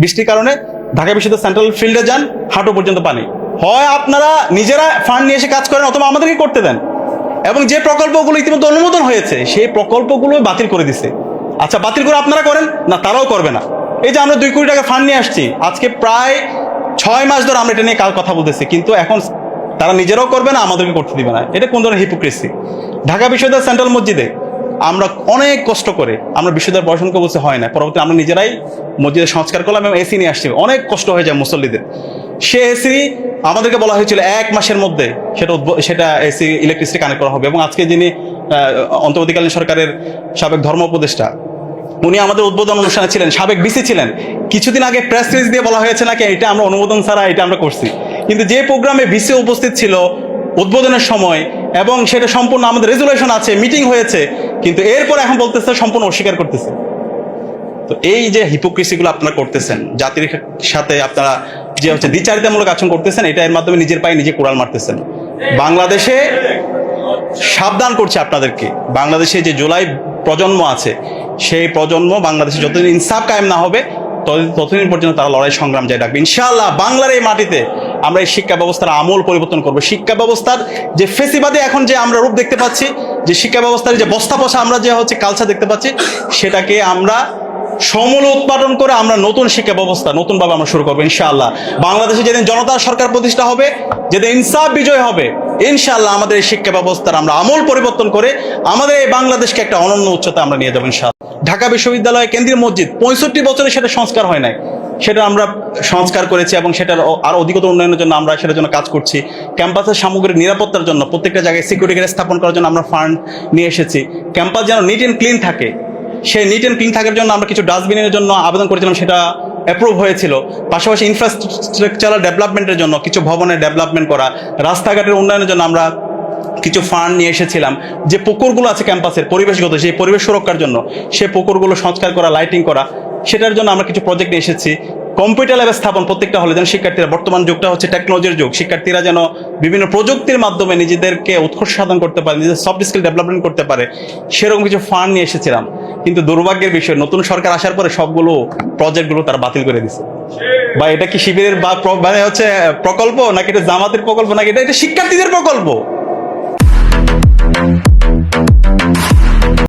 বৃষ্টির কারণে ঢাকা বিশ্ববিদ্যালয় সেন্ট্রাল ফিল্ডে যান, হাঁটু পর্যন্ত পানি। হয় আপনারা নিজেরা ফান্ড নিয়ে এসে কাজ করেন, অথবা আমাদেরকে করতে দেন। এবং যে প্রকল্পগুলো ইতিমধ্যে অনুমোদন হয়েছে সেই প্রকল্পগুলো বাতিল করে দিছে। আচ্ছা, বাতিল করে আপনারা করেন না, তারাও করবে না। এই যে আমরা 2 কোটি টাকা ফান্ড নিয়ে আসছি, আজকে প্রায় 6 মাস ধরে আমরা এটা নিয়ে কথা বলতেছি, কিন্তু এখন তারা নিজেরাও করবে না, আমাদেরকে করতে দিবে না। এটা কোন ধরনের হিপোক্রেসি? ঢাকা বিশ্ববিদ্যালয় সেন্ট্রাল মসজিদে আমরা অনেক কষ্ট করে আমরা বিশ্ববিদ্যালয় পড়াশোনা বলতে হয় না, পরবর্তী আমরা নিজেরাই মসজিদের সংস্কার করলাম এবং এসি নিয়ে আসছি। অনেক কষ্ট হয়ে যায় মুসল্লিদের। সে এসি আমাদেরকে বলা হয়েছিল 1 মাসের মধ্যে সেটা এসি ইলেকট্রিসিটি কানেক্ট করা হবে। এবং আজকে যিনি অন্তর্বর্তীকালীন সরকারের সাবেক ধর্ম উপদেষ্টা, উনি আমাদের উদ্বোধন অনুষ্ঠানে ছিলেন, সাবেক বিসি ছিলেন। কিছুদিন আগে প্রেস রিলিজ দিয়ে বলা হয়েছে নাকি এটা আমরা অনুমোদন ছাড়া এটা আমরা করছি, কিন্তু যে প্রোগ্রামে বিসি উপস্থিত ছিল উদ্বোধনের সময় এবং সেটা সম্পূর্ণ আমাদের রেজুলেশন আছে, মিটিং হয়েছে, কিন্তু এরপর এখন বলতেছে সম্পূর্ণ অস্বীকার করতেছে। তো এই যে হিপোক্রেসিগুলো আপনারা করতেছেন, জাতির সাথে আপনারা যে দ্বিচারিতামূলক আচরণ করতেছেন, এটা এর মাধ্যমে নিজের পায়ে নিজে কোড়াল মারতেছেন। বাংলাদেশে সাবধান করছে আপনাদেরকে, বাংলাদেশে যে জুলাই প্রজন্ম আছে সেই প্রজন্ম বাংলাদেশে যতদিন ইনসাফ কায়েম না হবে ততদিন পর্যন্ত তারা লড়াই সংগ্রাম জারি রাখবে। ইনশাআল্লাহ বাংলার এই মাটিতে আমরা এই শিক্ষা ব্যবস্থার আমূল পরিবর্তন করবো। শিক্ষা ব্যবস্থার যে ফেসিবাদে এখন যে আমরা রূপ দেখতে পাচ্ছি, যে শিক্ষা ব্যবস্থার যে বস্তা পচা আমরা যে কালচার দেখতে পাচ্ছি, সেটাকে আমরা সমূলে উৎপাদন করে আমরা নতুন শিক্ষা ব্যবস্থা নতুনভাবে আমরা শুরু করবো ইনশাআল্লাহ। বাংলাদেশে যেদিন জনতার সরকার প্রতিষ্ঠা হবে, যেদিন ইনসাফ বিজয় হবে, ইনশাআল্লাহ আমাদের এই শিক্ষা ব্যবস্থার আমরা আমূল পরিবর্তন করে আমাদের এই বাংলাদেশকে একটা অনন্য উচ্চতা আমরা নিয়ে যাবো ইনশাআল্লাহ। ঢাকা বিশ্ববিদ্যালয় কেন্দ্রীয় মসজিদ 65 বছরে সেটা সংস্কার হয় নাই, সেটা আমরা সংস্কার করেছি এবং সেটার আরো অধিকতর উন্নয়নের জন্য আমরা সেটার জন্য কাজ করছি। ক্যাম্পাসের সামগ্রিক নিরাপত্তার জন্য প্রত্যেকটা জায়গায় সিকিউরিটি গার্ড স্থাপন করার জন্য আমরা ফান্ড নিয়ে এসেছি। ক্যাম্পাস যেন নিট অ্যান্ড ক্লিন থাকে, সেই নিট অ্যান্ড ক্লিন থাকার জন্য আমরা কিছু ডাস্টবিনের জন্য আবেদন করেছিলাম, সেটা অ্যাপ্রুভ হয়েছিল। পাশাপাশি ইনফ্রাস্ট্রাকচারাল ডেভেলপমেন্টের জন্য কিছু ভবনের ডেভেলপমেন্ট করা, রাস্তাঘাটের উন্নয়নের জন্য আমরা কিছু ফান্ড নিয়ে এসেছিলাম। যে পুকুরগুলো আছে ক্যাম্পাসের পরিবেশগত, সেই পরিবেশ সুরক্ষার জন্য সেই পুকুরগুলো সংস্কার করা, লাইটিং করা, সেটার জন্য আমরা কিছু প্রজেক্ট নিয়ে এসেছি। কম্পিউটার ল্যাব স্থাপন প্রত্যেকটা হলে যেন শিক্ষার্থীরা, বর্তমান যুগটা হচ্ছে টেকনোলজির যুগ, শিক্ষার্থীরা যেন বিভিন্ন প্রযুক্তির মাধ্যমে নিজেদেরকে উৎকর্ষ সাধন করতে পারে, নিজেদের সফট স্কিল ডেভেলপমেন্ট করতে পারে, সেরকম কিছু ফান্ড নিয়ে এসেছিলাম। কিন্তু দুর্ভাগ্যের বিষয়, নতুন সরকার আসার পরে সবগুলো প্রজেক্টগুলো তারা বাতিল করে দিচ্ছে। বা এটা কি শিবিরের বা মানে হচ্ছে প্রকল্প, নাকি এটা জামাতের প্রকল্প, নাকি এটা শিক্ষার্থীদের প্রকল্প?